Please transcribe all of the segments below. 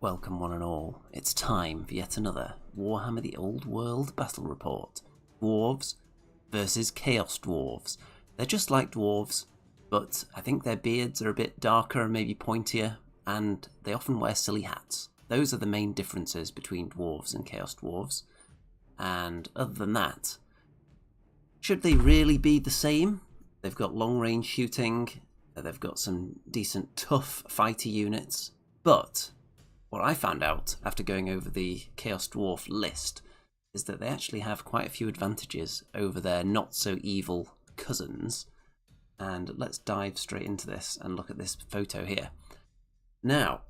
Welcome one and all, it's time for yet another Warhammer the Old World battle report. Dwarves versus Chaos Dwarves. They're just like Dwarves, but I think their beards are a bit darker and maybe pointier, and they often wear silly hats. Those are the main differences between Dwarves and Chaos Dwarves. And other than that, should they really be the same? They've got long range shooting, they've got some decent tough fighter units, but what I found out after going over the Chaos Dwarf list is that they actually have quite a few advantages over their not-so-evil cousins. And let's dive straight into this and look at this photo here. Now,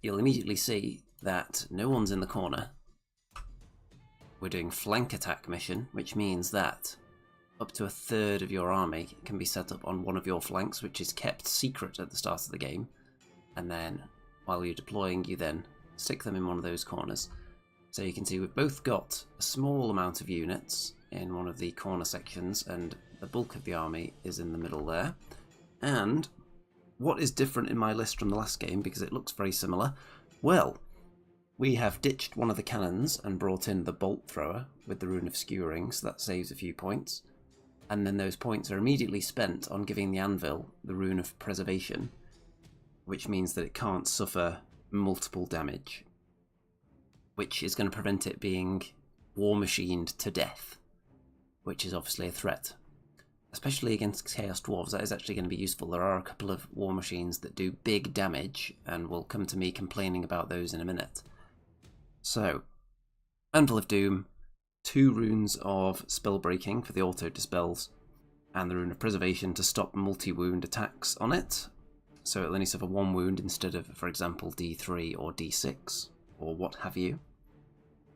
you'll immediately see that no one's in the corner. We're doing flank attack mission, which means that up to a third of your army can be set up on one of your flanks, which is kept secret at the start of the game. And then while you're deploying, you then stick them in one of those corners. So you can see we've both got a small amount of units in one of the corner sections, and the bulk of the army is in the middle there. And what is different in my list from the last game, because it looks very similar? Well, we have ditched one of the cannons and brought in the bolt thrower with the rune of skewering, so that saves a few points. And then those points are immediately spent on giving the anvil the rune of preservation, which means that it can't suffer multiple damage, which is going to prevent it being war machined to death, which is obviously a threat. Especially against Chaos Dwarves, that is actually going to be useful. There are a couple of war machines that do big damage, and we'll come to me complaining about those in a minute. So, Anvil of Doom, 2 runes of spell breaking for the auto dispels, and the rune of preservation to stop multi-wound attacks on it. So it'll only suffer 1 wound instead of, for example, D3 or D6, or what have you.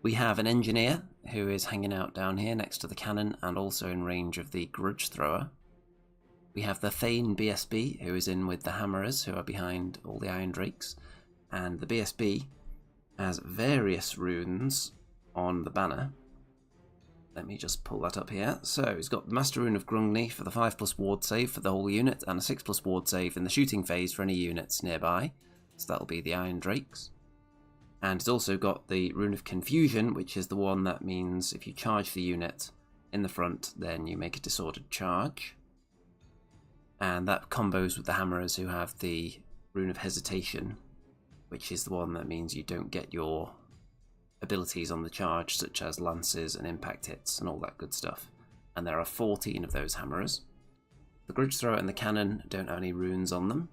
We have an engineer who is hanging out down here next to the cannon and also in range of the grudge thrower. We have the Thane BSB who is in with the hammerers who are behind all the iron drakes. And the BSB has various runes on the banner. Let me just pull that up here. So he's got the Master Rune of Grungni for the 5+ ward save for the whole unit, and a 6+ ward save in the shooting phase for any units nearby. So that'll be the Iron Drakes. And he's also got the Rune of Confusion, which is the one that means if you charge the unit in the front, then you make a disordered charge. And that combos with the Hammerers who have the Rune of Hesitation, which is the one that means you don't get your abilities on the charge, such as lances and impact hits and all that good stuff. And there are 14 of those hammerers. The grudge thrower and the cannon don't have any runes on them.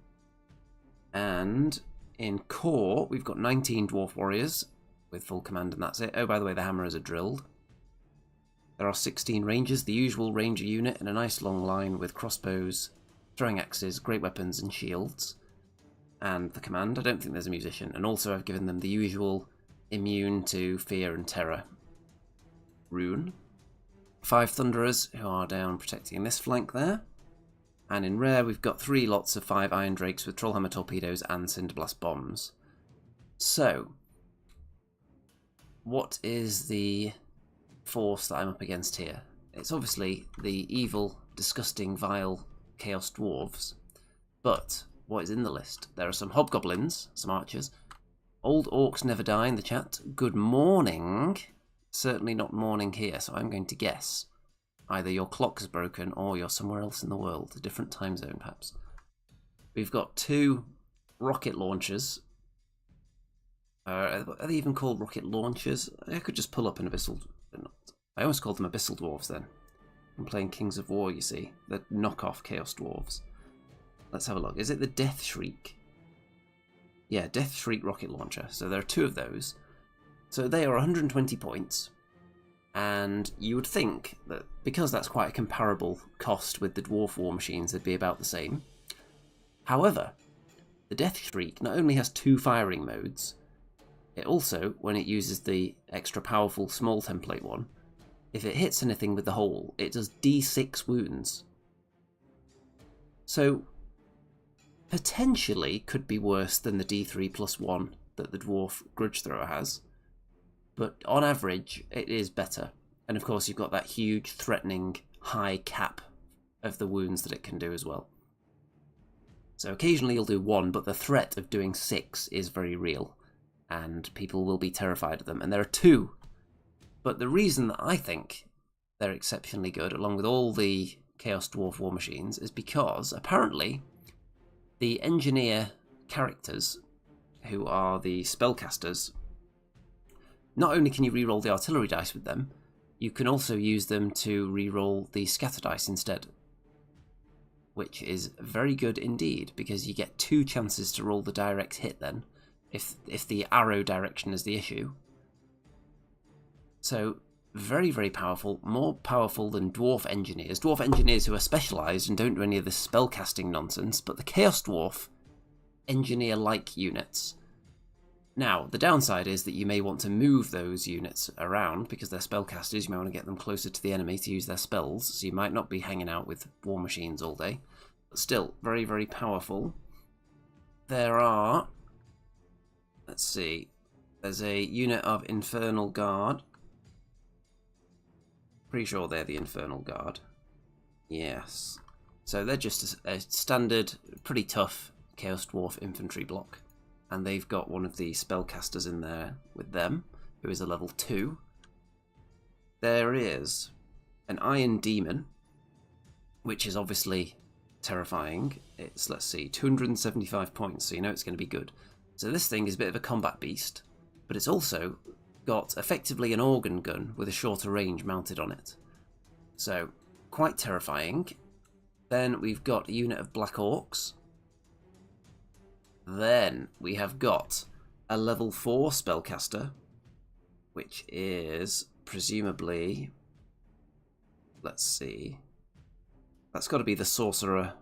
And in core, we've got 19 dwarf warriors with full command, and that's it. Oh, by the way, the hammerers are drilled. There are 16 rangers, the usual ranger unit, in a nice long line with crossbows, throwing axes, great weapons, and shields. And the command, I don't think there's a musician. And also I've given them the usual immune to fear and terror rune. 5 thunderers who are down protecting this flank there. And in rare we've got 3 lots of 5 iron drakes with trollhammer torpedoes and cinderblast bombs. So, what is the force that I'm up against here? It's obviously the evil, disgusting, vile Chaos Dwarves. But what is in the list? There are some hobgoblins, some archers. Old Orcs Never Die in the chat. Good morning. Certainly not morning here, so I'm going to guess. Either your clock's broken or you're somewhere else in the world, a different time zone perhaps. We've got 2 rocket launchers. Are they even called rocket launchers? I could just pull up an abyssal. I almost called them abyssal dwarves then. I'm playing Kings of War, you see. The knockoff Chaos Dwarves. Let's have a look. Is it the Death Shriek? Yeah, Death Shriek rocket launcher. So there are 2 of those. So they are 120 points. And you would think that because that's quite a comparable cost with the dwarf war machines, they'd be about the same. However, the Death Shriek not only has 2 firing modes, it also, when it uses the extra powerful small template one, if it hits anything with the hole, it does D6 wounds. So potentially could be worse than the D3+1 that the dwarf grudge thrower has, but on average it is better. And of course you've got that huge threatening high cap of the wounds that it can do as well. So occasionally you'll do 1, but the threat of doing 6 is very real. and people will be terrified of them. And there are two. But the reason that I think they're exceptionally good, along with all the Chaos Dwarf war machines, is because apparently the engineer characters, who are the spellcasters, not only can you reroll the artillery dice with them, you can also use them to reroll the scatter dice instead, which is very good indeed, because you get 2 chances to roll the direct hit then, if the arrow direction is the issue. So very, very powerful, more powerful than Dwarf Engineers. Dwarf Engineers who are specialised and don't do any of this spellcasting nonsense, but the Chaos Dwarf Engineer-like units. Now, the downside is that you may want to move those units around because they're spellcasters. You may want to get them closer to the enemy to use their spells, so you might not be hanging out with war machines all day. But still, very, very powerful. There are... Let's see. There's a unit of Infernal Guard. Pretty sure they're the Infernal Guard. Yes. So they're just a standard, pretty tough Chaos Dwarf infantry block. And they've got one of the spellcasters in there with them, who is a level 2. There is an Iron Demon, which is obviously terrifying. It's, let's see, 275 points, so you know it's going to be good. So this thing is a bit of a combat beast, but it's also got effectively an organ gun with a shorter range mounted on it. So, quite terrifying. Then we've got a unit of Black Orcs. Then we have got a level 4 spellcaster, which is presumably, let's see, that's got to be the Sorcerer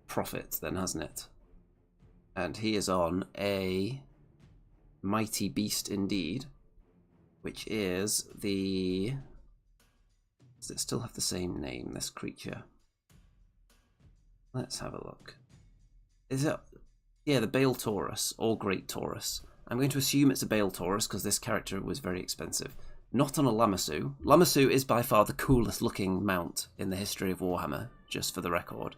Prophet then, hasn't it? And he is on a Mighty Beast indeed, which is the... Does it still have the same name, this creature? Let's have a look. Is it... Yeah, the Bale Taurus, or Great Taurus. I'm going to assume it's a Bale Taurus because this character was very expensive. Not on a Lamassu. Lamassu is by far the coolest looking mount in the history of Warhammer, just for the record.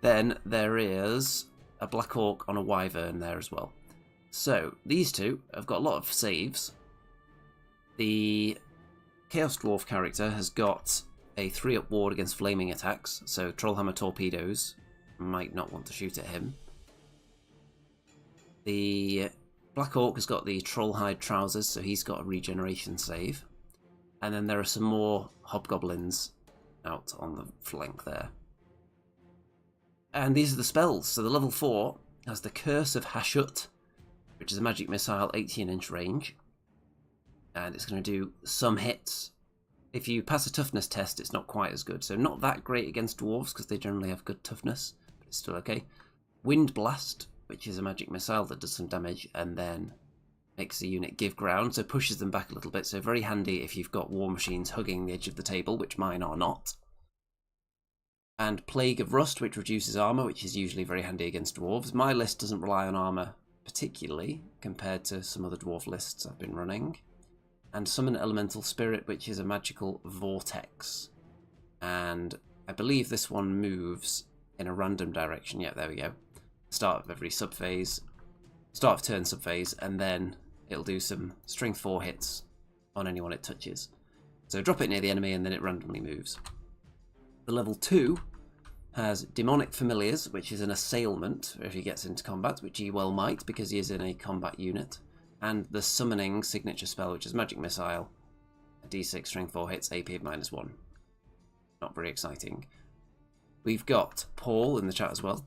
Then there is a Black Orc on a Wyvern there as well. So, these two have got a lot of saves. The Chaos Dwarf character has got a 3-up ward against flaming attacks, so Trollhammer torpedoes might not want to shoot at him. The Black Orc has got the Trollhide trousers, so he's got a regeneration save. And then there are some more Hobgoblins out on the flank there. And these are the spells. So the level 4 has the Curse of Hashut, which is a magic missile, 18-inch range. And it's going to do some hits. If you pass a toughness test, it's not quite as good. So not that great against dwarves, because they generally have good toughness, but it's still okay. Wind Blast, which is a magic missile that does some damage, and then makes the unit give ground, so pushes them back a little bit. So very handy if you've got war machines hugging the edge of the table, which mine are not. And Plague of Rust, which reduces armour, which is usually very handy against dwarves. My list doesn't rely on armour particularly, compared to some other dwarf lists I've been running. And Summon Elemental Spirit, which is a magical vortex. And I believe this one moves in a random direction. Yeah, there we go. Start of every subphase, start of turn subphase, and then it'll do some strength 4 hits on anyone it touches. So drop it near the enemy and then it randomly moves. The level 2 has Demonic Familiars, which is an assailment if he gets into combat, which he well might because he is in a combat unit. And the Summoning Signature Spell, which is Magic Missile, a D6 strength 4 hits, AP of -1. Not very exciting. We've got Paul in the chat as well.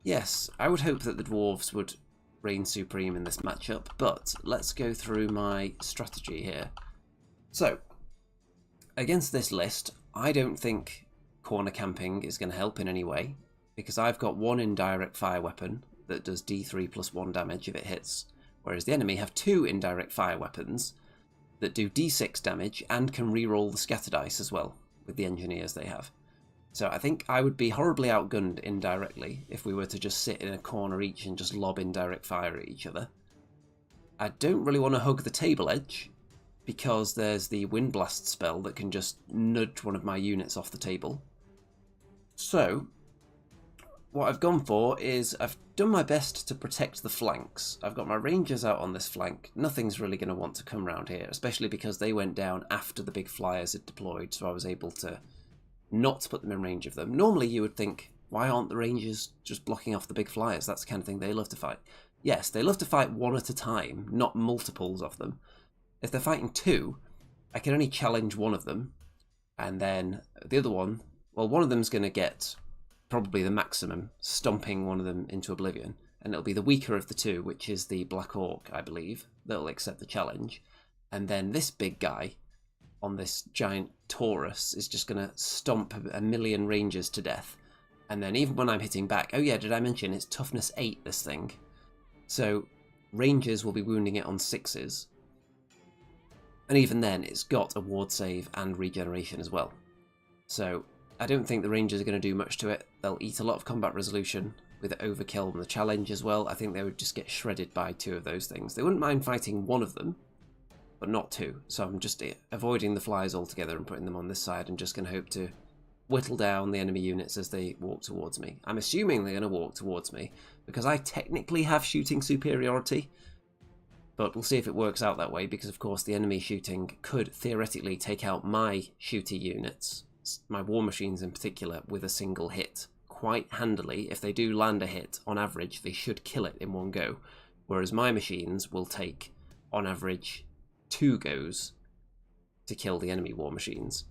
Yes, I would hope that the Dwarves would reign supreme in this matchup, but let's go through my strategy here. So, against this list, I don't think corner camping is going to help in any way, because I've got one indirect fire weapon that does D3 plus 1 damage if it hits, whereas the enemy have 2 indirect fire weapons that do D6 damage and can reroll the scatter dice as well, with the engineers they have. So I think I would be horribly outgunned indirectly if we were to just sit in a corner each and just lob indirect fire at each other. I don't really want to hug the table edge, because there's the Wind Blast spell that can just nudge one of my units off the table. So, what I've gone for is I've done my best to protect the flanks. I've got my rangers out on this flank. Nothing's really going to want to come around here, especially because they went down after the big flyers had deployed, so I was able to not put them in range of them. Normally you would think, why aren't the rangers just blocking off the big flyers? That's the kind of thing they love to fight. Yes, they love to fight one at a time, not multiples of them. If they're fighting two, I can only challenge one of them, and then the other one, well, one of them's going to get probably the maximum, stomping one of them into oblivion, and it'll be the weaker of the two, which is the Black Orc, I believe, that'll accept the challenge. And then this big guy on this giant Taurus is just going to stomp a million rangers to death. And then even when I'm hitting back, oh yeah, did I mention it's toughness 8, this thing? So rangers will be wounding it on 6s. And even then, it's got a ward save and regeneration as well. So I don't think the rangers are going to do much to it. They'll eat a lot of combat resolution with overkill and the challenge as well. I think they would just get shredded by 2 of those things. They wouldn't mind fighting 1 of them, but not 2. So I'm just avoiding the flyers altogether and putting them on this side and just going to hope to whittle down the enemy units as they walk towards me. I'm assuming they're going to walk towards me because I technically have shooting superiority, but we'll see if it works out that way because, of course, the enemy shooting could theoretically take out my shooty units, my war machines in particular, with a single hit quite handily. If they do land a hit, on average, they should kill it in one go, whereas my machines will take, on average, 2 goes to kill the enemy war machines.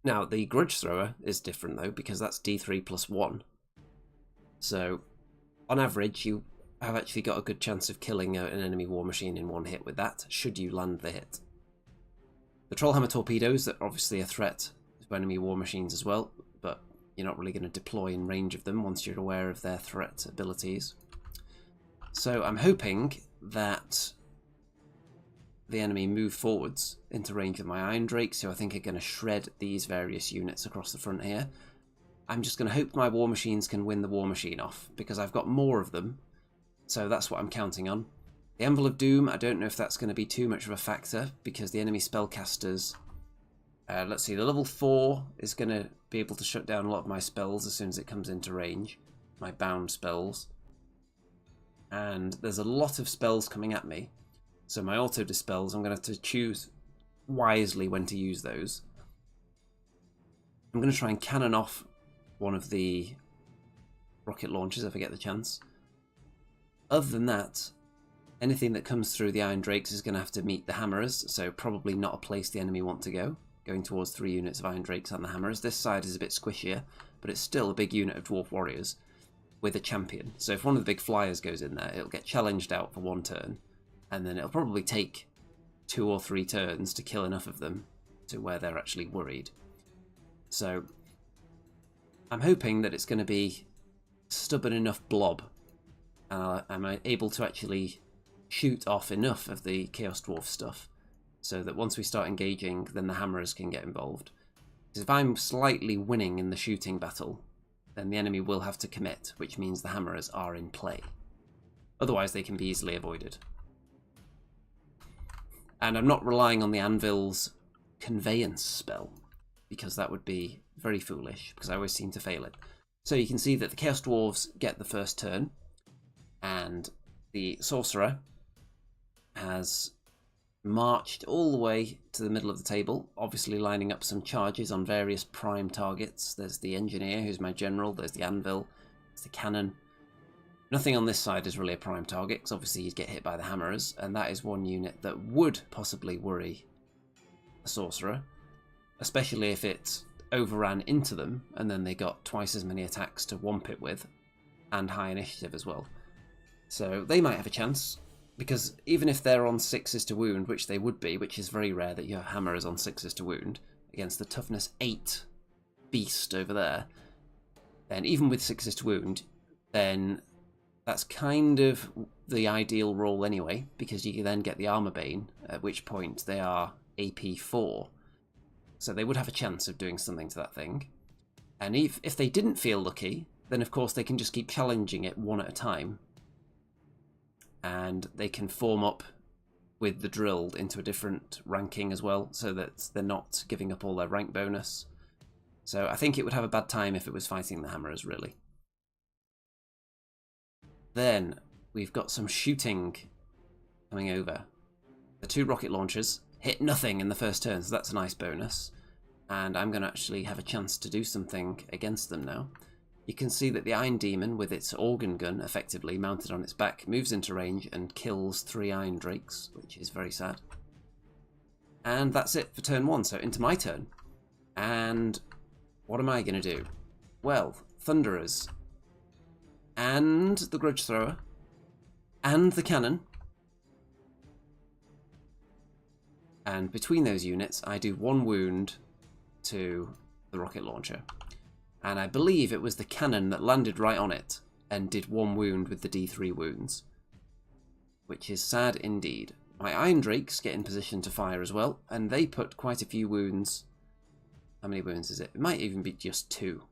Now, the Grudge Thrower is different, though, because that's D3 plus 1. So, on average, you have actually got a good chance of killing an enemy war machine in 1 hit with that, should you land the hit. The Trollhammer torpedoes are obviously a threat to enemy war machines as well, but you're not really going to deploy in range of them once you're aware of their threat abilities. So I'm hoping that the enemy move forwards into range of my Iron Drakes, who I think are going to shred these various units across the front here. I'm just going to hope my war machines can win the war machine off, because I've got more of them, so that's what I'm counting on. The Anvil of Doom, I don't know if that's going to be too much of a factor, because the enemy spellcasters... let's see, the level 4 is going to be able to shut down a lot of my spells as soon as it comes into range. My bound spells. And there's a lot of spells coming at me. So my auto-dispels, I'm going to have to choose wisely when to use those. I'm going to try and cannon off one of the rocket launchers if I get the chance. Other than that, anything that comes through the Iron Drakes is going to have to meet the Hammerers, so probably not a place the enemy want to go. Going towards 3 units of Iron Drakes and the Hammerers. This side is a bit squishier, but it's still a big unit of Dwarf Warriors with a champion. So if one of the big flyers goes in there, it'll get challenged out for 1 turn, and then it'll probably take 2 or 3 turns to kill enough of them to where they're actually worried. So I'm hoping that it's going to be stubborn enough blob. I'm able to actually shoot off enough of the Chaos Dwarf stuff so that once we start engaging, then the Hammerers can get involved. Because if I'm slightly winning in the shooting battle, then the enemy will have to commit, which means the Hammerers are in play. Otherwise, they can be easily avoided. And I'm not relying on the Anvil's conveyance spell, because that would be very foolish, because I always seem to fail it. So you can see that the Chaos Dwarves get the first turn, and the Sorcerer has marched all the way to the middle of the table, obviously lining up some charges on various prime targets. There's the Engineer, who's my general, there's the Anvil, there's the Cannon. Nothing on this side is really a prime target, because obviously you'd get hit by the Hammerers, and that is one unit that would possibly worry a Sorcerer, especially if it overran into them, and then they got twice as many attacks to whomp it with, and high initiative as well. So they might have a chance, because even if they're on 6s to wound, which they would be, which is very rare that you have Hammerers on 6s to wound, against the toughness 8 beast over there, then even with 6s to wound, then that's kind of the ideal roll anyway, because you then get the Armor Bane, at which point they are AP 4. So they would have a chance of doing something to that thing. And if they didn't feel lucky, then of course they can just keep challenging it one at a time. And they can form up with the drilled into a different ranking as well, so that they're not giving up all their rank bonus. So I think it would have a bad time if it was fighting the Hammerers, really. Then we've got some shooting coming over. The 2 rocket launchers hit nothing in the first turn, so that's a nice bonus. And I'm going to actually have a chance to do something against them now. You can see that the Iron Demon, with its organ gun effectively mounted on its back, moves into range and kills 3 Iron Drakes, which is very sad. And that's it for turn 1, so into my turn. And what am I going to do? Well, Thunderers, and the Grudge Thrower, and the Cannon. And between those units, I do 1 wound to the rocket launcher. And I believe it was the cannon that landed right on it and did 1 wound with the D3 wounds, which is sad indeed. My Iron Drakes get in position to fire as well, and they put quite a few wounds. How many wounds is it? It might even be just 2.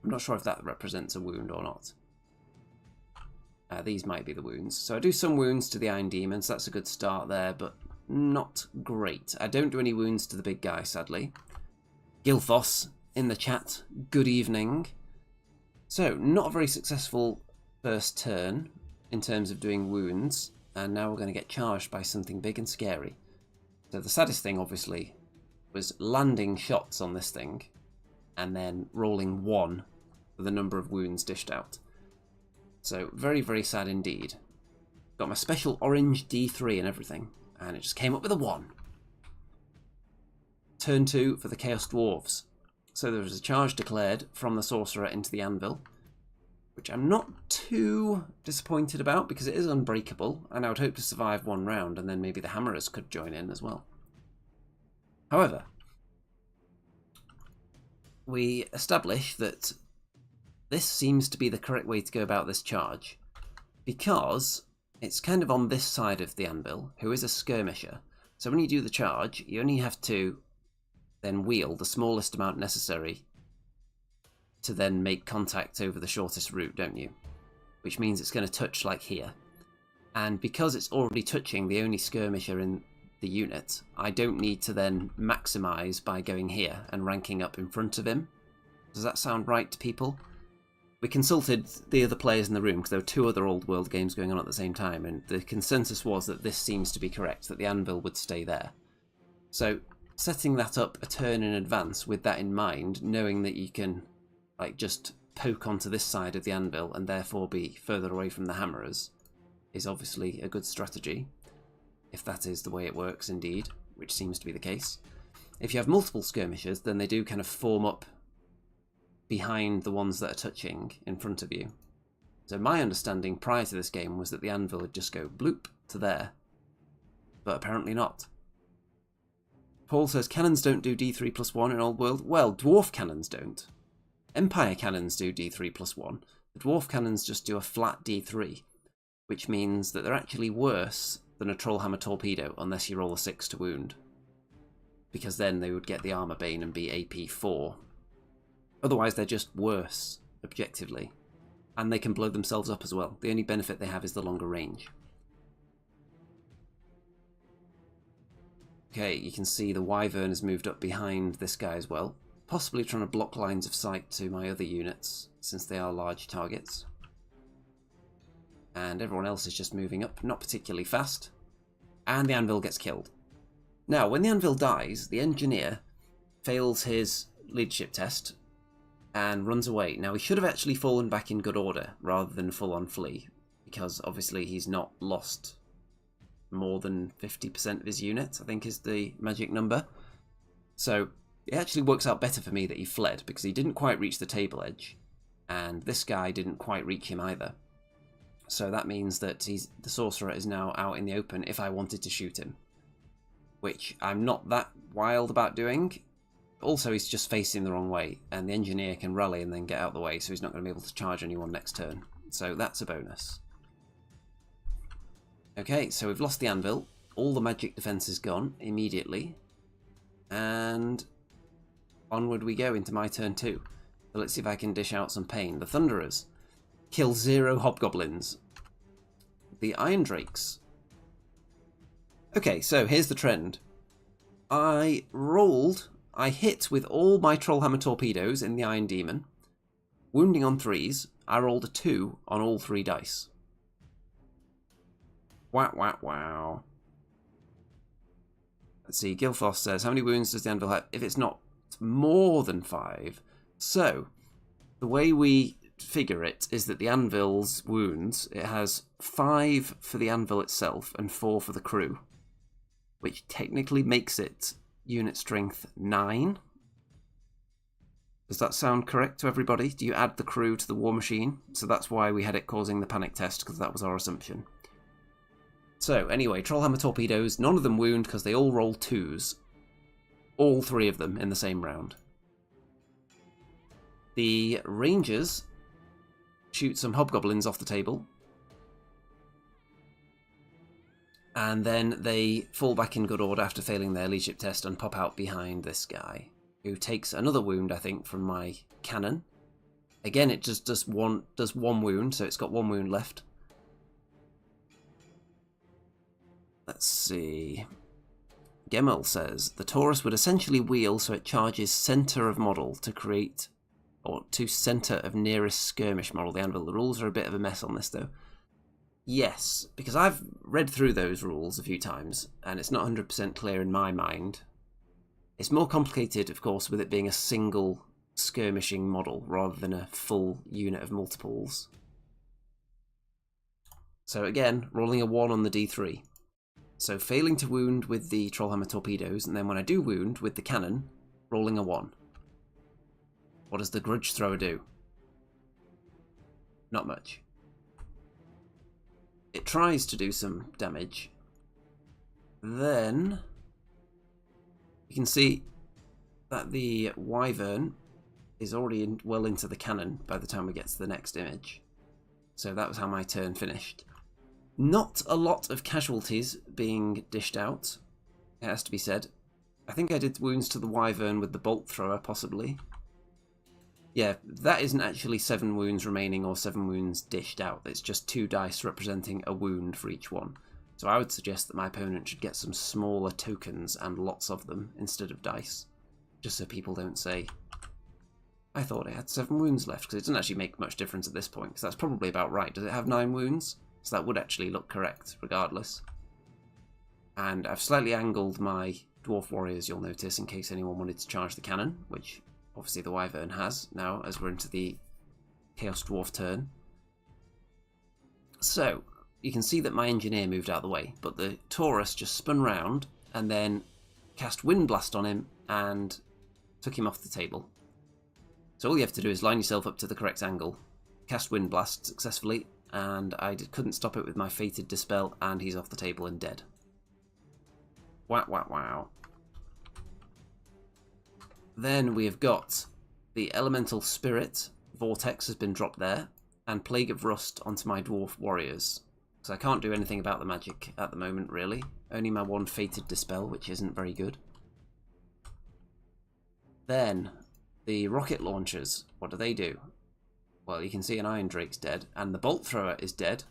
I'm not sure if that represents a wound or not. These might be the wounds. So I do some wounds to the Iron Demon, so that's a good start there, but not great. I don't do any wounds to the big guy, sadly. Gilthos in the chat, good evening. So, not a very successful first turn in terms of doing wounds, and now we're going to get charged by something big and scary. So the saddest thing, obviously, was landing shots on this thing, and then rolling 1 for the number of wounds dished out. So, very, very sad indeed. Got my special orange D3 and everything, and it just came up with a 1. Turn 2 for the Chaos Dwarves. So there was a charge declared from the Sorcerer into the Anvil, which I'm not too disappointed about because it is unbreakable, and I would hope to survive 1 round, and then maybe the Hammerers could join in as well. However, we establish that this seems to be the correct way to go about this charge, because it's kind of on this side of the Anvil, who is a skirmisher. So when you do the charge, you only have to then wheel the smallest amount necessary to then make contact over the shortest route, don't you? Which means it's going to touch like here. And because it's already touching the only skirmisher in the unit, I don't need to then maximise by going here and ranking up in front of him. Does that sound right to people? We consulted the other players in the room because there were 2 other old world games going on at the same time, and the consensus was that this seems to be correct, that the Anvil would stay there. So setting that up a turn in advance with that in mind, knowing that you can like just poke onto this side of the Anvil and therefore be further away from the Hammerers, is obviously a good strategy, if that is the way it works indeed, which seems to be the case. If you have multiple skirmishers, then they do kind of form up behind the ones that are touching in front of you. So my understanding prior to this game was that the Anvil would just go bloop to there, but apparently not. Paul says, cannons don't do D3+1 in Old World. Well, dwarf cannons don't. Empire cannons do D3+1. The dwarf cannons just do a flat D3, which means that they're actually worse than a Trollhammer torpedo unless you roll a 6 to wound, because then they would get the armor bane and be AP 4. Otherwise they're just worse, objectively. And they can blow themselves up as well. The only benefit they have is the longer range. Okay, you can see the Wyvern has moved up behind this guy as well, possibly trying to block lines of sight to my other units, since they are large targets. And everyone else is just moving up, not particularly fast. And the Anvil gets killed. Now, when the Anvil dies, the Engineer fails his leadership test and runs away. Now, he should have actually fallen back in good order, rather than full-on flee, because obviously he's not lost more than 50% of his unit, I think is the magic number. So it actually works out better for me that he fled, because he didn't quite reach the table edge, and this guy didn't quite reach him either. So that means that the Sorcerer is now out in the open if I wanted to shoot him, which I'm not that wild about doing. Also, he's just facing the wrong way, and the Engineer can rally and then get out of the way, so he's not going to be able to charge anyone next turn. So that's a bonus. Okay, so we've lost the Anvil. All the magic defense is gone immediately. And onward we go into my turn 2. So let's see if I can dish out some pain. The Thunderers kill 0 Hobgoblins. The Iron Drakes. Okay, so here's the trend. I hit with all my Trollhammer torpedoes in the Iron Demon. Wounding on 3s, I rolled a 2 on all 3 dice. Wow, wow, wow. Let's see, Gilfoss says, how many wounds does the anvil have? If it's not more than 5. So, the way we figure it is that the anvil's wounds, it has 5 for the anvil itself and 4 for the crew, which technically makes it unit strength 9. Does that sound correct to everybody? Do you add the crew to the war machine? So that's why we had it causing the panic test, because that was our assumption. So, anyway, Trollhammer torpedoes, none of them wound because they all roll 2s. All 3 of them in the same round. The Rangers shoot some hobgoblins off the table. And then they fall back in good order after failing their leadership test and pop out behind this guy, who takes another wound, I think, from my cannon. Again, it just does one wound, so it's got 1 wound left. Let's see. Gemel says, the Taurus would essentially wheel so it charges centre of model to create, or to centre of nearest skirmish model, the anvil. The rules are a bit of a mess on this, though. Yes, because I've read through those rules a few times, and it's not 100% clear in my mind. It's more complicated, of course, with it being a single skirmishing model, rather than a full unit of multiples. So again, rolling a 1 on the D3. So failing to wound with the Trollhammer torpedoes, and then when I do wound with the cannon, rolling a 1. What does the grudge thrower do? Not much. It tries to do some damage. Then you can see that the wyvern is already well into the cannon by the time we get to the next image. So that was how my turn finished. Not a lot of casualties being dished out, it has to be said. I think I did wounds to the wyvern with the bolt thrower, possibly. Yeah, that isn't actually 7 wounds remaining or 7 wounds dished out. It's just 2 dice representing a wound for each one. So I would suggest that my opponent should get some smaller tokens and lots of them instead of dice. Just so people don't say, I thought it had 7 wounds left, because it doesn't actually make much difference at this point, because that's probably about right. Does it have 9 wounds? So that would actually look correct, regardless. And I've slightly angled my Dwarf Warriors, you'll notice, in case anyone wanted to charge the cannon, which obviously the Wyvern has now, as we're into the Chaos Dwarf turn. So, you can see that my Engineer moved out of the way, but the Taurus just spun round and then cast Wind Blast on him and took him off the table. So all you have to do is line yourself up to the correct angle, cast Wind Blast successfully, and I couldn't stop it with my Fated Dispel, and he's off the table and dead. Wow, wow, wow. Then we have got the Elemental Spirit, Vortex has been dropped there, and Plague of Rust onto my Dwarf Warriors. So I can't do anything about the magic at the moment, really. Only my one Fated Dispel, which isn't very good. Then, the Rocket Launchers, what do they do? Well, you can see an Iron Drake's dead, and the Bolt Thrower is dead.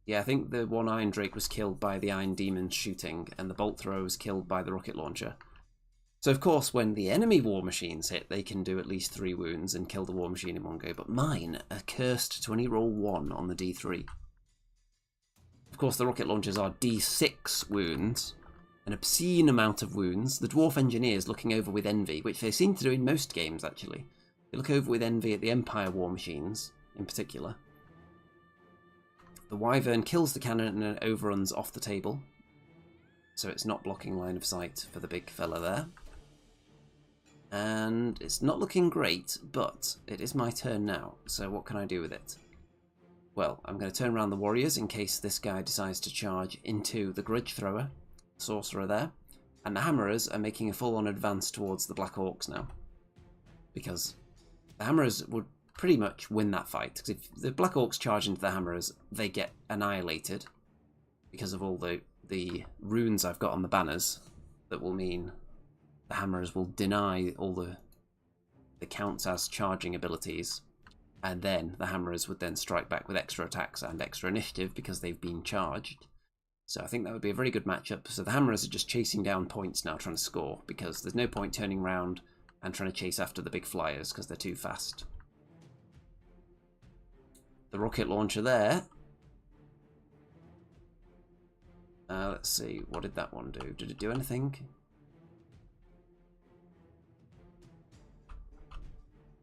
Yeah, I think the one Iron Drake was killed by the Iron Demons shooting, and the Bolt Thrower was killed by the Rocket Launcher. So, of course, when the enemy war machines hit, they can do at least 3 wounds and kill the war machine in one go, but mine are cursed to only roll 1 on the D3. Of course, the Rocket Launchers are D6 wounds, an obscene amount of wounds. The Dwarf Engineers looking over with envy, which they seem to do in most games, actually. They look over with envy at the Empire war machines, in particular. The Wyvern kills the cannon and overruns off the table, so it's not blocking line of sight for the big fella there. And it's not looking great, but it is my turn now, so what can I do with it? Well, I'm going to turn around the warriors in case this guy decides to charge into the Grudge Thrower, sorcerer there, and the hammerers are making a full-on advance towards the Black Orcs now, because the hammerers would pretty much win that fight, because if the Black Orcs charge into the hammerers, they get annihilated because of all the runes I've got on the banners that will mean the hammerers will deny all the counts as charging abilities, and then the hammerers would then strike back with extra attacks and extra initiative because they've been charged. So I think that would be a very good matchup. So the hammerers are just chasing down points now, trying to score, because there's no point turning around and trying to chase after the big flyers because they're too fast. the rocket launcher there. Let's see, what did that one do? Did it do anything?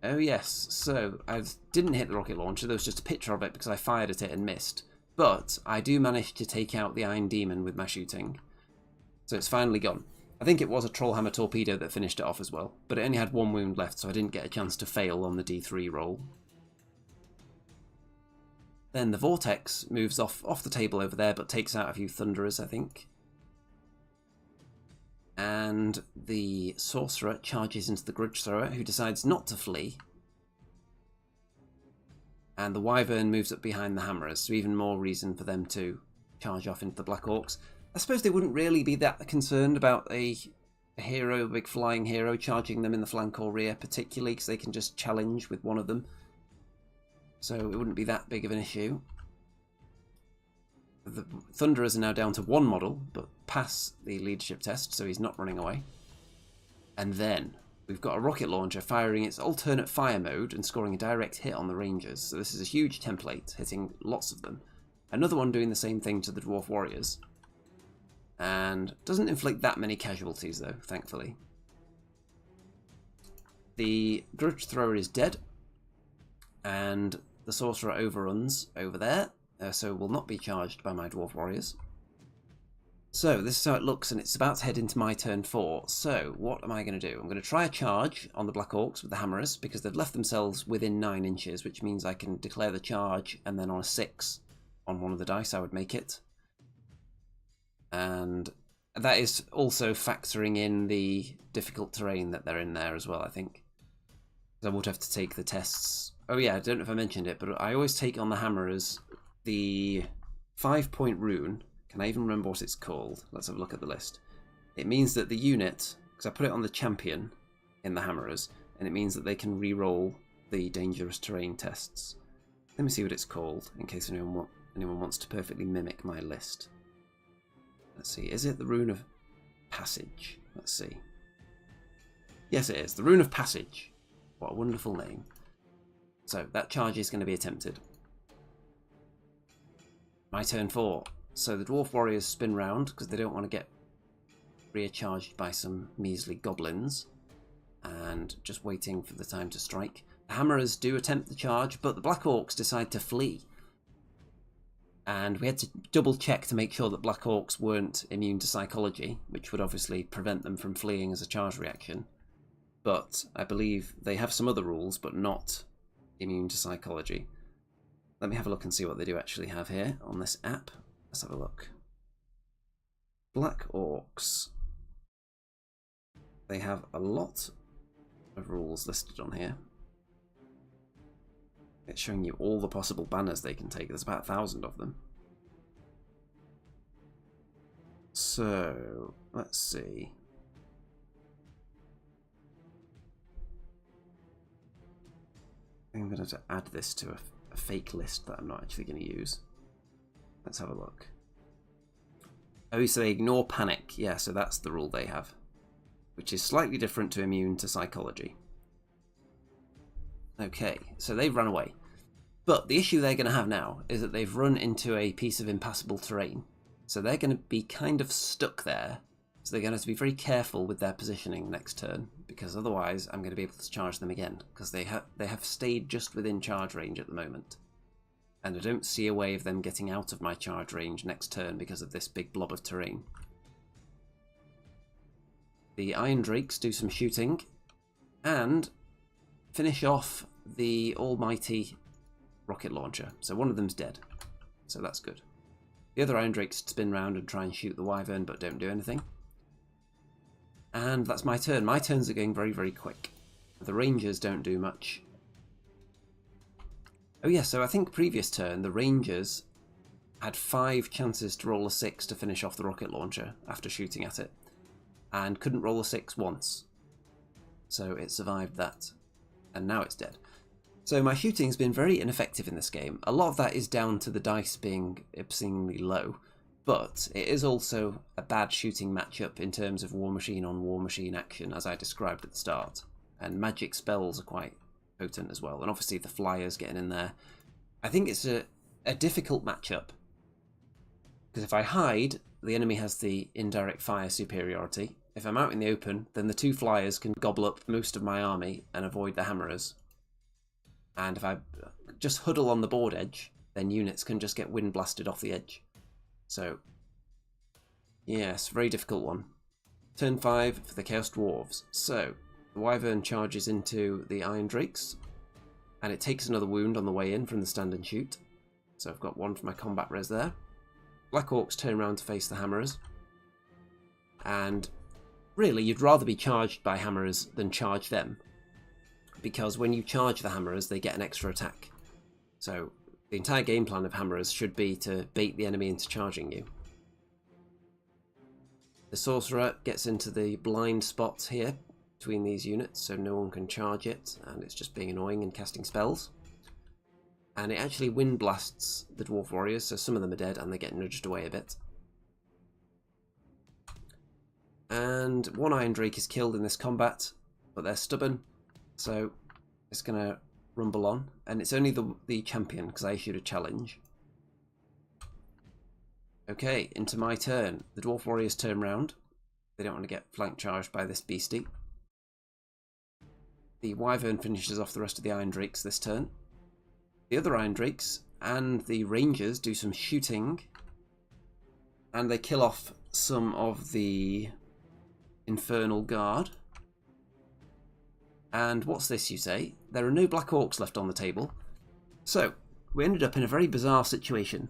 Oh yes, so I didn't hit the rocket launcher, there was just a picture of it because I fired at it and missed. But I do manage to take out the Iron Demon with my shooting. So it's finally gone. I think it was a Trollhammer torpedo that finished it off as well, but it only had one wound left, so I didn't get a chance to fail on the D3 roll. Then the Vortex moves off the table over there, but takes out a few Thunderers, I think. And the Sorcerer charges into the Grudge Thrower, who decides not to flee. And the Wyvern moves up behind the Hammerers, so even more reason for them to charge off into the Black Orcs. I suppose they wouldn't really be that concerned about a hero, a big flying hero, charging them in the flank or rear, particularly because they can just challenge with one of them. So it wouldn't be that big of an issue. The Thunderers are now down to one model, but pass the leadership test, so he's not running away. And then we've got a rocket launcher firing its alternate fire mode and scoring a direct hit on the Rangers. So this is a huge template, hitting lots of them. Another one doing the same thing to the Dwarf Warriors. And doesn't inflict that many casualties though, thankfully. The Grudge Thrower is dead. And the Sorcerer overruns over there, so will not be charged by my Dwarf Warriors. So this is how it looks, and it's about to head into my turn 4. So what am I going to do? I'm going to try a charge on the Black Orcs with the Hammerers, because they've left themselves within 9 inches, which means I can declare the charge, and then on a 6 on one of the dice I would make it. And that is also factoring in the difficult terrain that they're in there as well, I think. I would have to take the tests. Oh yeah, I don't know if I mentioned it, but I always take on the Hammerers the 5-point rune. Can I even remember what it's called? Let's have a look at the list. It means that the unit, because I put it on the champion in the Hammerers, and it means that they can re-roll the dangerous terrain tests. Let me see what it's called, in case anyone wants to perfectly mimic my list. Let's see, is it the Rune of Passage? Let's see. Yes, it is. The Rune of Passage. What a wonderful name. So that charge is going to be attempted. My turn 4. So the Dwarf Warriors spin round because they don't want to get rear-charged by some measly goblins. And just waiting for the time to strike. The Hammerers do attempt the charge, but the Black Orcs decide to flee. And we had to double check to make sure that Black Orcs weren't immune to psychology, which would obviously prevent them from fleeing as a charge reaction. But I believe they have some other rules, but not immune to psychology. Let me have a look and see what they do actually have here on this app. Let's have a look. Black Orcs. They have a lot of rules listed on here. It's showing you all the possible banners they can take. There's about 1,000 of them. So, let's see. I'm going to add this to a fake list that I'm not actually going to use. Let's have a look. Oh, so they ignore panic. Yeah, so that's the rule they have. Which is slightly different to immune to psychology. Okay, so they've run away. But the issue they're going to have now is that they've run into a piece of impassable terrain. So they're going to be kind of stuck there. So they're going to have to be very careful with their positioning next turn, because otherwise I'm going to be able to charge them again, because they have stayed just within charge range at the moment. And I don't see a way of them getting out of my charge range next turn because of this big blob of terrain. The Iron Drakes do some shooting, and finish off the almighty rocket launcher. So one of them's dead. So that's good. The other Iron Drakes spin round and try and shoot the Wyvern, but don't do anything. And that's my turn. My turns are going very, very quick. The Rangers don't do much. Oh yeah, so I think previous turn, the Rangers had 5 chances to roll a 6 to finish off the rocket launcher after shooting at it. And couldn't roll a 6 once. So it survived that. And now it's dead. So my shooting's been very ineffective in this game. A lot of that is down to the dice being obscenely low, but it is also a bad shooting matchup in terms of War Machine on War Machine action, as I described at the start. And magic spells are quite potent as well, and obviously the flyers getting in there. I think it's a difficult matchup. Because if I hide, the enemy has the indirect fire superiority. If I'm out in the open, then the 2 flyers can gobble up most of my army and avoid the hammerers. And if I just huddle on the board edge, then units can just get wind blasted off the edge. So, yes, very difficult one. Turn 5 for the Chaos Dwarves. So, the Wyvern charges into the Iron Drakes, and it takes another wound on the way in from the stand and shoot. So I've got 1 for my combat res there. Black Orcs turn around to face the Hammerers. And really, you'd rather be charged by Hammerers than charge them, because when you charge the Hammerers, they get an extra attack. So the entire game plan of Hammerers should be to bait the enemy into charging you. The Sorcerer gets into the blind spot here between these units, so no one can charge it, and it's just being annoying and casting spells. And it actually wind blasts the Dwarf Warriors, so some of them are dead and they get nudged away a bit. And 1 Iron Drake is killed in this combat, but they're stubborn, so it's going to rumble on. And it's only the champion, because I issued a challenge. Okay, into my turn. The Dwarf Warriors turn round. They don't want to get flank charged by this beastie. The Wyvern finishes off the rest of the Iron Drakes this turn. The other Iron Drakes and the Rangers do some shooting, and they kill off some of the Infernal Guard. And what's this, you say? There are no Black Orcs left on the table. So, we ended up in a very bizarre situation.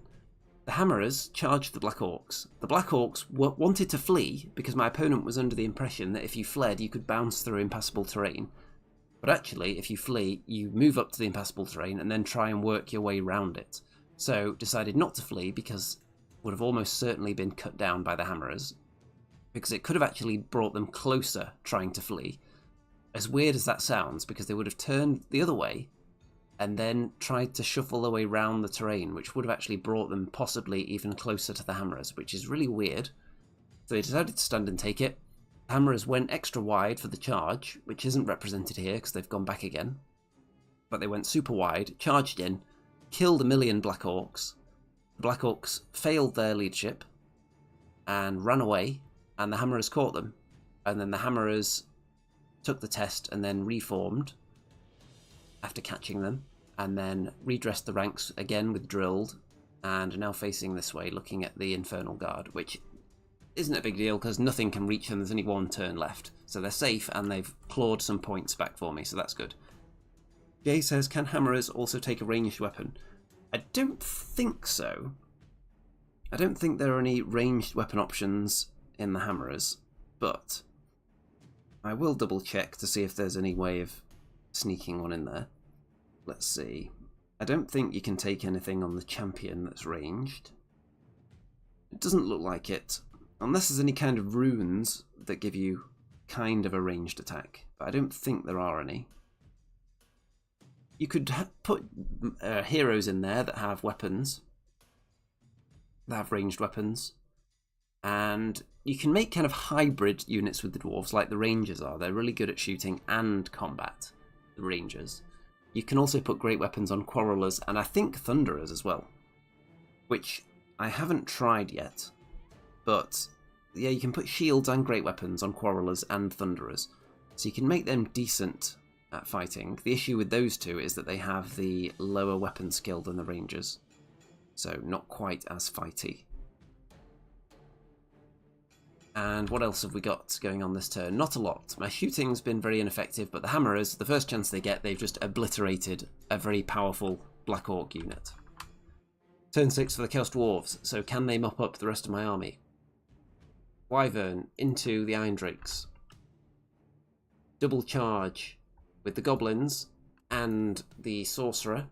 The Hammerers charged the Black Orcs. The Black Orcs wanted to flee because my opponent was under the impression that if you fled, you could bounce through impassable terrain. But actually, if you flee, you move up to the impassable terrain and then try and work your way around it. So, decided not to flee because would have almost certainly been cut down by the Hammerers, because it could have actually brought them closer trying to flee. As weird as that sounds, because they would have turned the other way and then tried to shuffle their way round the terrain, which would have actually brought them possibly even closer to the Hammerers, which is really weird. So they decided to stand and take it. Hammerers went extra wide for the charge, which isn't represented here because they've gone back again. But they went super wide, charged in, killed 1 million Black Orcs. The Black Orcs failed their leadership and ran away, and the Hammerers caught them. And then the Hammerers took the test and then reformed after catching them, and then redressed the ranks again with drilled, and are now facing this way looking at the Infernal Guard, which isn't a big deal because nothing can reach them. There's only 1 turn left, so they're safe, and they've clawed some points back for me, so that's good. Jay says, can Hammerers also take a ranged weapon? I don't think so. I don't think there are any ranged weapon options in the Hammerers, but I will double check to see if there's any way of sneaking one in there. Let's see. I don't think you can take anything on the champion that's ranged. It doesn't look like it. Unless there's any kind of runes that give you kind of a ranged attack. But I don't think there are any. You could put heroes in there that have weapons. That have ranged weapons. And you can make kind of hybrid units with the Dwarves, like the Rangers are. They're really good at shooting and combat, the Rangers. You can also put great weapons on Quarrelers, and I think Thunderers as well. Which I haven't tried yet. But yeah, you can put shields and great weapons on Quarrelers and Thunderers. So you can make them decent at fighting. The issue with those two is that they have the lower weapon skill than the Rangers. So not quite as fighty. And what else have we got going on this turn? Not a lot. My shooting's been very ineffective, but the Hammerers, the first chance they get, they've just obliterated a very powerful Black Orc unit. Turn 6 for the Chaos Dwarves, so can they mop up the rest of my army? Wyvern into the Iron Drakes. Double charge with the Goblins and the Sorcerer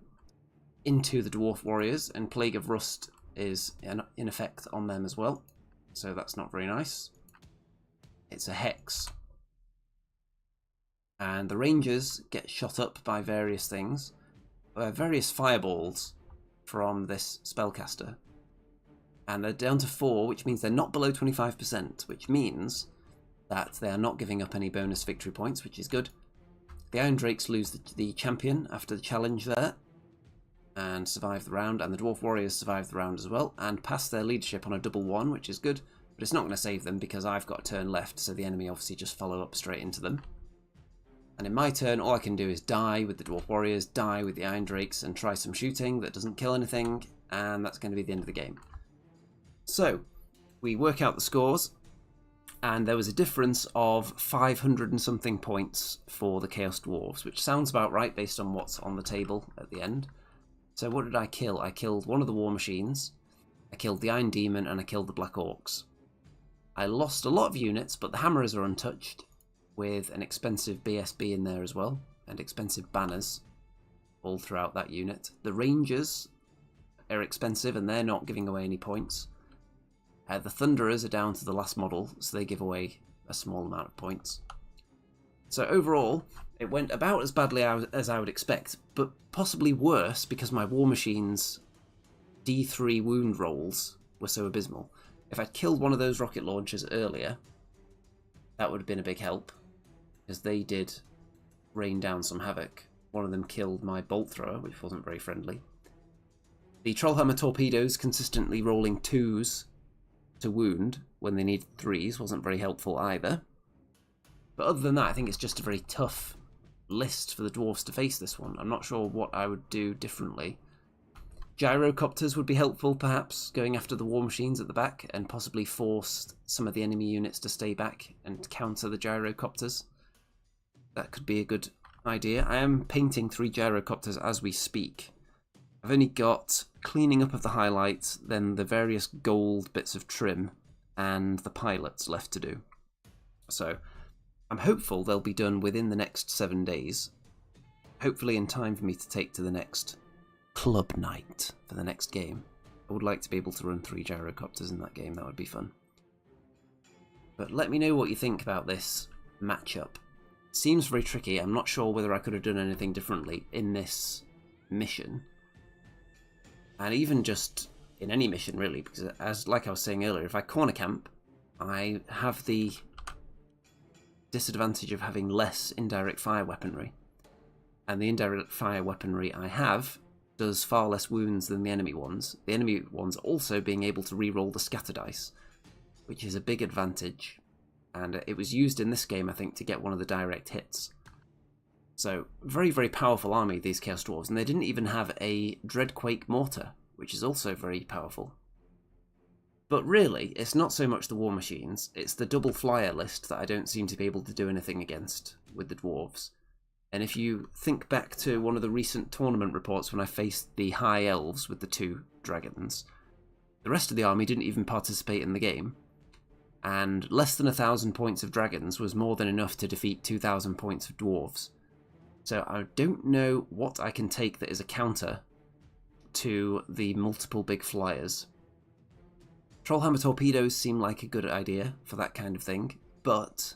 into the Dwarf Warriors, and Plague of Rust is in effect on them as well. So that's not very nice. It's a hex. And the Rangers get shot up by various things. Various fireballs from this spellcaster. And they're down to 4, which means they're not below 25%, which means that they are not giving up any bonus victory points, which is good. The Iron Drakes lose the champion after the challenge there. and survive the round, and the Dwarf Warriors survive the round as well, and pass their leadership on a double 1, which is good, but it's not going to save them because I've got a turn left, so the enemy obviously just follow up straight into them. And in my turn, all I can do is die with the Dwarf Warriors, die with the Iron Drakes, and try some shooting that doesn't kill anything, and that's going to be the end of the game. So, we work out the scores, and there was a difference of 500 and something points for the Chaos Dwarves, which sounds about right based on what's on the table at the end. So what did I kill? I killed one of the War Machines, I killed the Iron Demon, and I killed the Black Orcs. I lost a lot of units, but the Hammerers are untouched, with an expensive BSB in there as well, and expensive banners all throughout that unit. The Rangers are expensive, and they're not giving away any points. The Thunderers are down to the last model, so they give away a small amount of points. So overall, it went about as badly as I would expect, but possibly worse because my War Machine's D3 wound rolls were so abysmal. If I'd killed one of those rocket launchers earlier, that would have been a big help, because they did rain down some havoc. One of them killed my bolt thrower, which wasn't very friendly. The Trollhammer torpedoes consistently rolling 2s to wound when they needed 3s wasn't very helpful either. But other than that, I think it's just a very tough list for the Dwarves to face this one. I'm not sure what I would do differently. Gyrocopters would be helpful, perhaps, going after the War Machines at the back and possibly force some of the enemy units to stay back and counter the Gyrocopters. That could be a good idea. I am painting 3 Gyrocopters as we speak. I've only got cleaning up of the highlights, then the various gold bits of trim, and the pilots left to do. So, I'm hopeful they'll be done within the next 7 days. Hopefully in time for me to take to the next club night for the next game. I would like to be able to run 3 Gyrocopters in that game, that would be fun. But let me know what you think about this matchup. It seems very tricky. I'm not sure whether I could have done anything differently in this mission. And even just in any mission, really, because like I was saying earlier, if I corner camp, I have the disadvantage of having less indirect fire weaponry. And the indirect fire weaponry I have does far less wounds than the enemy ones. The enemy ones also being able to reroll the scatter dice, which is a big advantage. And it was used in this game, I think, to get one of the direct hits. So, very, very powerful army, these Chaos Dwarves, and they didn't even have a Dreadquake mortar, which is also very powerful. But really, it's not so much the War Machines, it's the double flyer list that I don't seem to be able to do anything against with the Dwarves. And if you think back to one of the recent tournament reports when I faced the High Elves with the 2 dragons, the rest of the army didn't even participate in the game, and less than 1,000 points of dragons was more than enough to defeat 2,000 points of Dwarves. So I don't know what I can take that is a counter to the multiple big flyers. Trollhammer torpedoes seem like a good idea for that kind of thing, but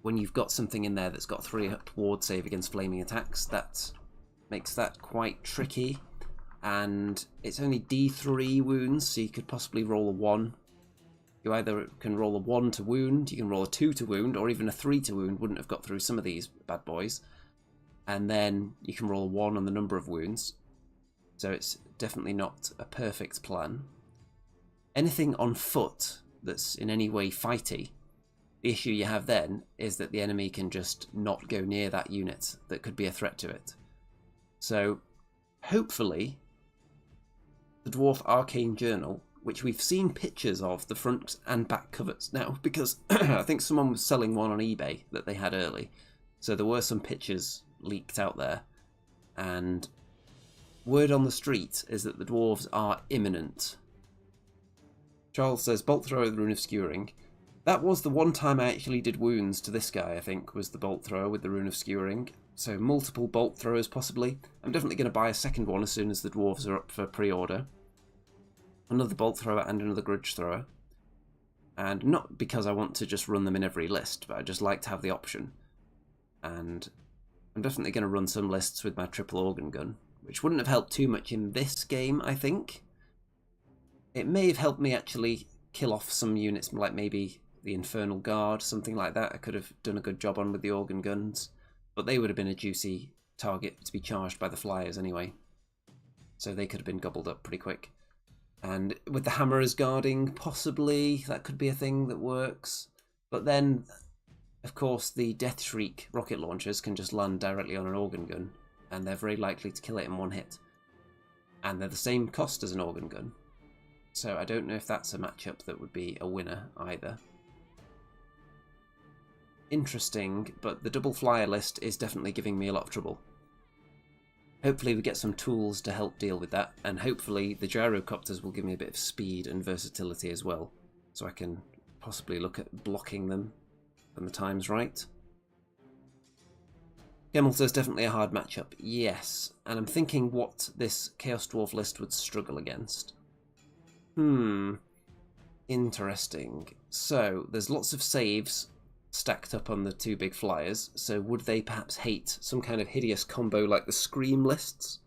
when you've got something in there that's got 3-up ward save against flaming attacks, that makes that quite tricky. And it's only D3 wounds, so you could possibly roll a 1. You either can roll a 1 to wound, you can roll a 2 to wound, or even a 3 to wound wouldn't have got through some of these bad boys. And then you can roll a 1 on the number of wounds. So it's definitely not a perfect plan. Anything on foot that's in any way fighty, the issue you have then is that the enemy can just not go near that unit that could be a threat to it. So hopefully the Dwarf Arcane Journal, which we've seen pictures of the front and back covers now, because I think someone was selling one on eBay that they had early. So there were some pictures leaked out there. And word on the street is that the Dwarves are imminent. Charles says, Bolt Thrower with the Rune of Skewering. That was the one time I actually did wounds to this guy, I think, was the Bolt Thrower with the Rune of Skewering. So multiple Bolt Throwers, possibly. I'm definitely going to buy a second one as soon as the Dwarves are up for pre-order. Another Bolt Thrower and another Grudge Thrower. And not because I want to just run them in every list, but I just like to have the option. And I'm definitely going to run some lists with my triple organ gun, which wouldn't have helped too much in this game, I think. It may have helped me actually kill off some units, like maybe the Infernal Guard, something like that. I could have done a good job on with the organ guns, but they would have been a juicy target to be charged by the flyers anyway. So they could have been gobbled up pretty quick. And with the hammer as guarding, possibly that could be a thing that works. But then, of course, the Death Shriek rocket launchers can just land directly on an organ gun, and they're very likely to kill it in one hit. And they're the same cost as an organ gun. So I don't know if that's a matchup that would be a winner either. Interesting, but the double flyer list is definitely giving me a lot of trouble. Hopefully we get some tools to help deal with that, and hopefully the gyrocopters will give me a bit of speed and versatility as well, so I can possibly look at blocking them when the time's right. Gemelter's definitely a hard matchup, yes, and I'm thinking what this Chaos Dwarf list would struggle against. Interesting. So, there's lots of saves stacked up on the two big flyers, so would they perhaps hate some kind of hideous combo like the Scream lists?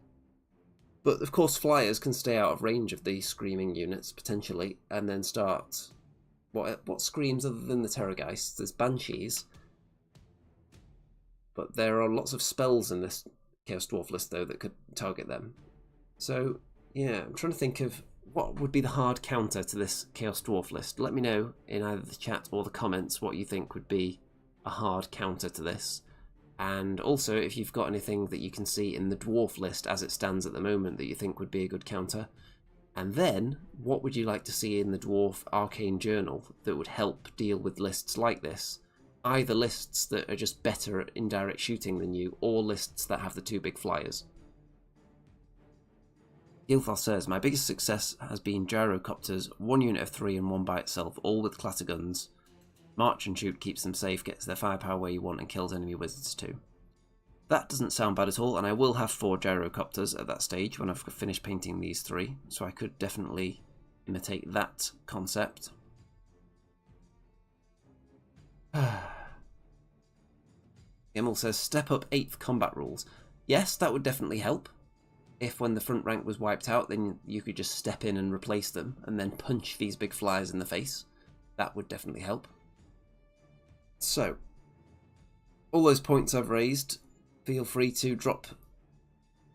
But of course flyers can stay out of range of the screaming units, potentially, and then start... What screams other than the Terrorgeists? There's Banshees. But there are lots of spells in this Chaos Dwarf list, though, that could target them. So, yeah, I'm trying to think of what would be the hard counter to this Chaos Dwarf list. Let me know in either the chat or the comments what you think would be a hard counter to this. And also, if you've got anything that you can see in the Dwarf list as it stands at the moment that you think would be a good counter. And then, what would you like to see in the Dwarf Arcane Journal that would help deal with lists like this? Either lists that are just better at indirect shooting than you, or lists that have the two big flyers. Gilthar says, my biggest success has been gyrocopters, 1 unit of 3 and 1 by itself, all with clatter guns. March and shoot keeps them safe, gets their firepower where you want and kills enemy wizards too. That doesn't sound bad at all, and I will have 4 gyrocopters at that stage when I've finished painting these 3, so I could definitely imitate that concept. Gimmel says, step up 8th combat rules. Yes, that would definitely help. If when the front rank was wiped out, then you could just step in and replace them, and then punch these big flyers in the face. That would definitely help. So, all those points I've raised, feel free to drop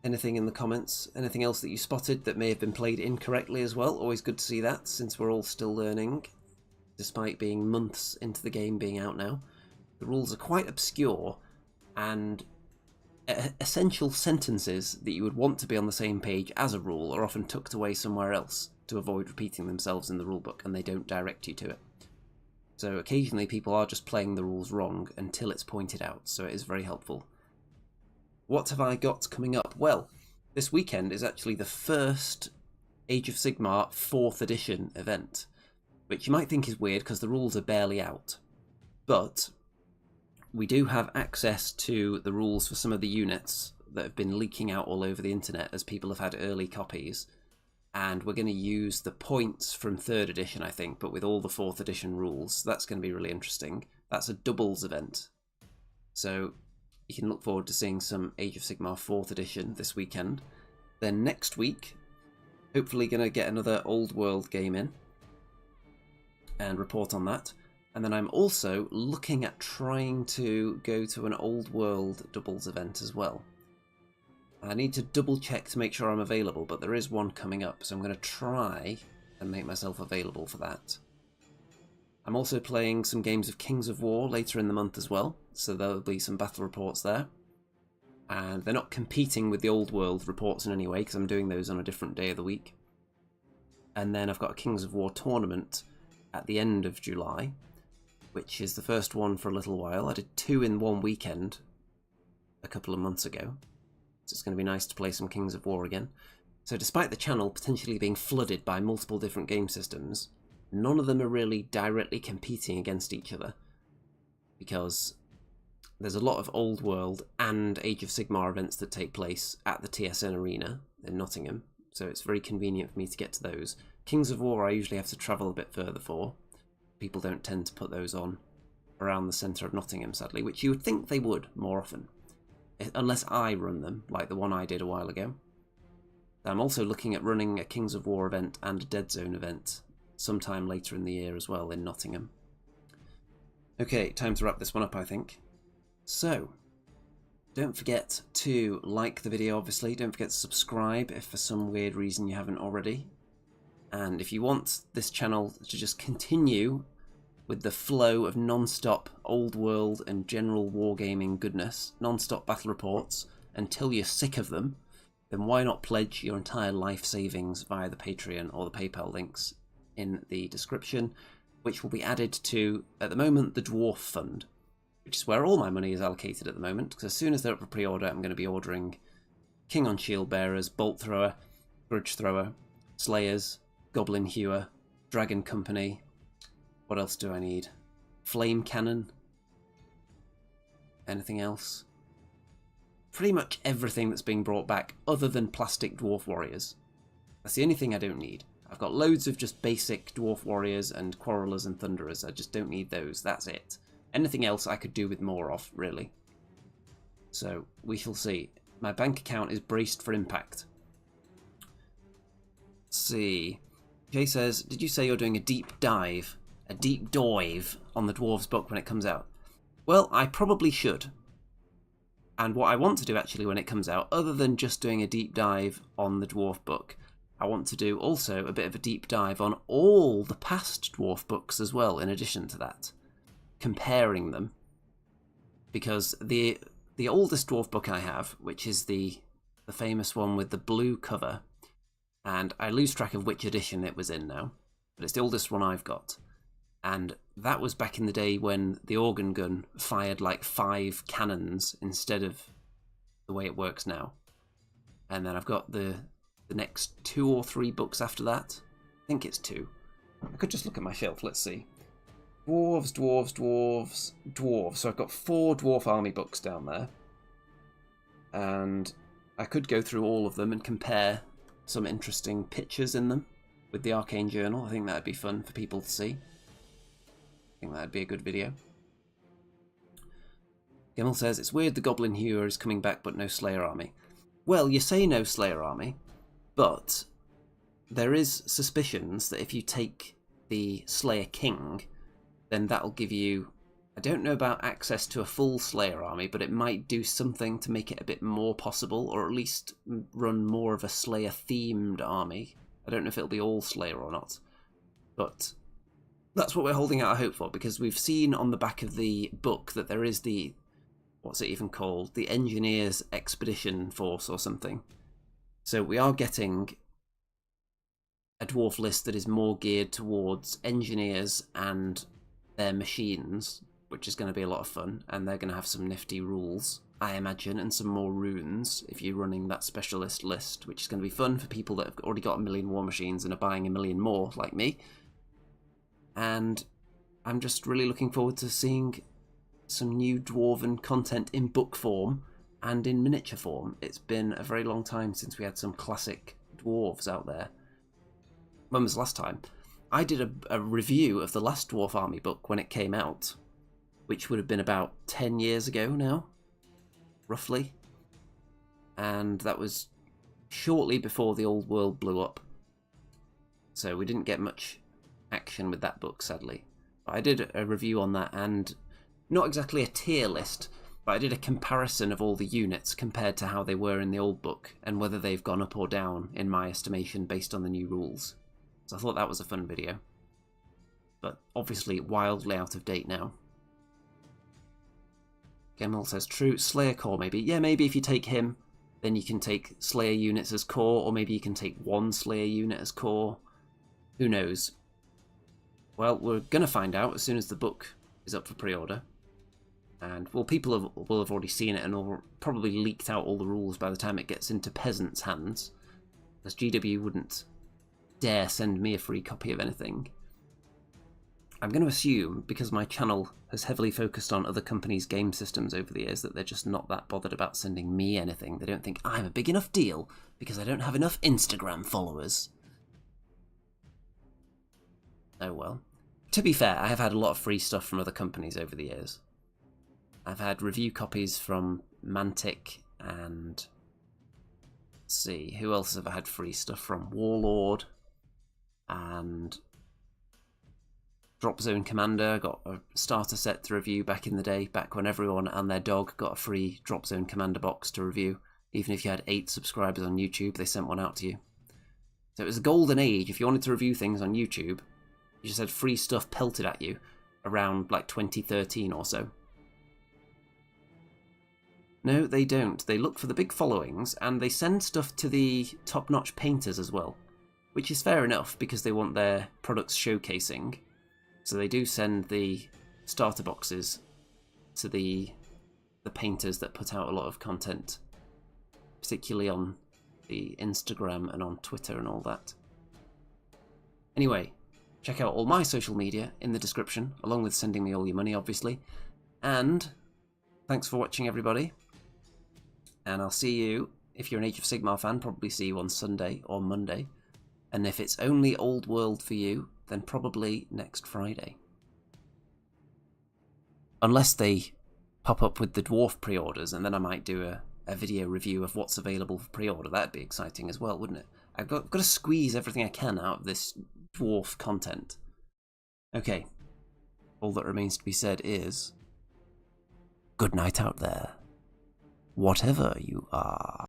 anything in the comments, anything else that you spotted that may have been played incorrectly as well. Always good to see that, since we're all still learning, despite being months into the game being out now. The rules are quite obscure, and essential sentences that you would want to be on the same page as a rule are often tucked away somewhere else to avoid repeating themselves in the rulebook, and they don't direct you to it. So occasionally people are just playing the rules wrong until it's pointed out, so it is very helpful. What have I got coming up? Well, this weekend is actually the first Age of Sigmar 4th edition event, which you might think is weird because the rules are barely out. But we do have access to the rules for some of the units that have been leaking out all over the internet as people have had early copies. And we're going to use the points from 3rd edition, I think, but with all the 4th edition rules. That's going to be really interesting. That's a doubles event. So you can look forward to seeing some Age of Sigmar 4th edition this weekend. Then next week, hopefully going to get another Old World game in and report on that. And then I'm also looking at trying to go to an Old World doubles event as well. I need to double check to make sure I'm available, but there is one coming up, so I'm going to try and make myself available for that. I'm also playing some games of Kings of War later in the month as well, so there'll be some battle reports there. And they're not competing with the Old World reports in any way, because I'm doing those on a different day of the week. And then I've got a Kings of War tournament at the end of July, which is the first one for a little while. I did 2 in one weekend a couple of months ago, so it's going to be nice to play some Kings of War again. So despite the channel potentially being flooded by multiple different game systems, none of them are really directly competing against each other, because there's a lot of Old World and Age of Sigmar events that take place at the TSN Arena in Nottingham, so it's very convenient for me to get to those. Kings of War I usually have to travel a bit further for. People don't tend to put those on around the centre of Nottingham, sadly, which you would think they would more often, unless I run them, like the one I did a while ago. I'm also looking at running a Kings of War event and a Dead Zone event sometime later in the year as well in Nottingham. Okay, time to wrap this one up, I think. So, don't forget to like the video, obviously. Don't forget to subscribe if for some weird reason you haven't already. And if you want this channel to just continue with the flow of non-stop old world and general wargaming goodness, non-stop battle reports, until you're sick of them, then why not pledge your entire life savings via the Patreon or the PayPal links in the description, which will be added to, at the moment, the Dwarf Fund, which is where all my money is allocated at the moment, because as soon as they're up for pre-order, I'm going to be ordering King on Shield Bearers, Bolt Thrower, Grudge Thrower, Slayers, Goblin Hewer, Dragon Company. What else do I need? Flame Cannon? Anything else? Pretty much everything that's being brought back other than plastic Dwarf Warriors. That's the only thing I don't need. I've got loads of just basic Dwarf Warriors and Quarrelers and Thunderers. I just don't need those. That's it. Anything else I could do with more of, really. So, we shall see. My bank account is braced for impact. Let's see. Jay says, did you say you're doing a deep dive on the Dwarves book when it comes out? Well, I probably should. And what I want to do actually when it comes out, other than just doing a deep dive on the Dwarf book, I want to do also a bit of a deep dive on all the past Dwarf books as well, in addition to that. Comparing them. Because the oldest Dwarf book I have, which is the famous one with the blue cover, and I lose track of which edition it was in now, but it's the oldest one I've got. And that was back in the day when the organ gun fired like 5 cannons instead of the way it works now. And then I've got the next 2 or 3 books after that. I think it's 2. I could just look at my shelf, let's see. Dwarves. So I've got 4 Dwarf Army books down there. And I could go through all of them and compare some interesting pictures in them with the Arcane Journal. I think that'd be fun for people to see. I think that'd be a good video. Gemmel says, it's weird the Goblin Hewer is coming back but no Slayer Army. Well, you say no Slayer Army, but there is suspicions that if you take the Slayer King, then that'll give you, I don't know about access to a full Slayer Army, but it might do something to make it a bit more possible, or at least run more of a Slayer-themed army. I don't know if it'll be all Slayer or not, but that's what we're holding out a hope for, because we've seen on the back of the book that there is the, what's it even called? The Engineers Expedition Force or something. So we are getting a dwarf list that is more geared towards engineers and their machines, which is going to be a lot of fun, and they're going to have some nifty rules, I imagine, and some more runes if you're running that specialist list, which is going to be fun for people that have already got 1 million war machines and are buying 1 million more, like me. And I'm just really looking forward to seeing some new Dwarven content in book form and in miniature form. It's been a very long time since we had some classic Dwarves out there. When was the last time? I did a review of the last Dwarf Army book when it came out, which would have been about 10 years ago now, roughly. And that was shortly before the old world blew up. So we didn't get much action with that book, sadly. But I did a review on that, and not exactly a tier list, but I did a comparison of all the units compared to how they were in the old book, and whether they've gone up or down, in my estimation, based on the new rules. So I thought that was a fun video. But obviously wildly out of date now. Gemmel says, true, Slayer core maybe. Yeah, maybe if you take him, then you can take Slayer units as core, or maybe you can take 1 Slayer unit as core. Who knows? Well, we're going to find out as soon as the book is up for pre-order. And, well, people will have already seen it and will probably leaked out all the rules by the time it gets into peasants' hands. Because GW wouldn't dare send me a free copy of anything. I'm going to assume, because my channel has heavily focused on other companies' game systems over the years, that they're just not that bothered about sending me anything. They don't think I'm a big enough deal because I don't have enough Instagram followers. Oh well. To be fair, I have had a lot of free stuff from other companies over the years. I've had review copies from Mantic and... let's see, who else have I had free stuff from? Warlord and... Drop Zone Commander, got a starter set to review back in the day, back when everyone and their dog got a free Drop Zone Commander box to review. Even if you had 8 subscribers on YouTube, they sent one out to you. So it was a golden age. If you wanted to review things on YouTube, you just had free stuff pelted at you around like 2013 or so. No, they don't. They look for the big followings, and they send stuff to the top-notch painters as well, which is fair enough because they want their products showcasing. So they do send the starter boxes to the painters that put out a lot of content, particularly on the Instagram and on Twitter and all that. Anyway, check out all my social media in the description, along with sending me all your money, obviously. And thanks for watching, everybody. And I'll see you, if you're an Age of Sigmar fan, probably see you on Sunday or Monday. And if it's only Old World for you, then probably next Friday. Unless they pop up with the Dwarf pre-orders, and then I might do a video review of what's available for pre-order. That'd be exciting as well, wouldn't it? I've got to squeeze everything I can out of this Dwarf content. Okay, all that remains to be said is, good night out there, whatever you are.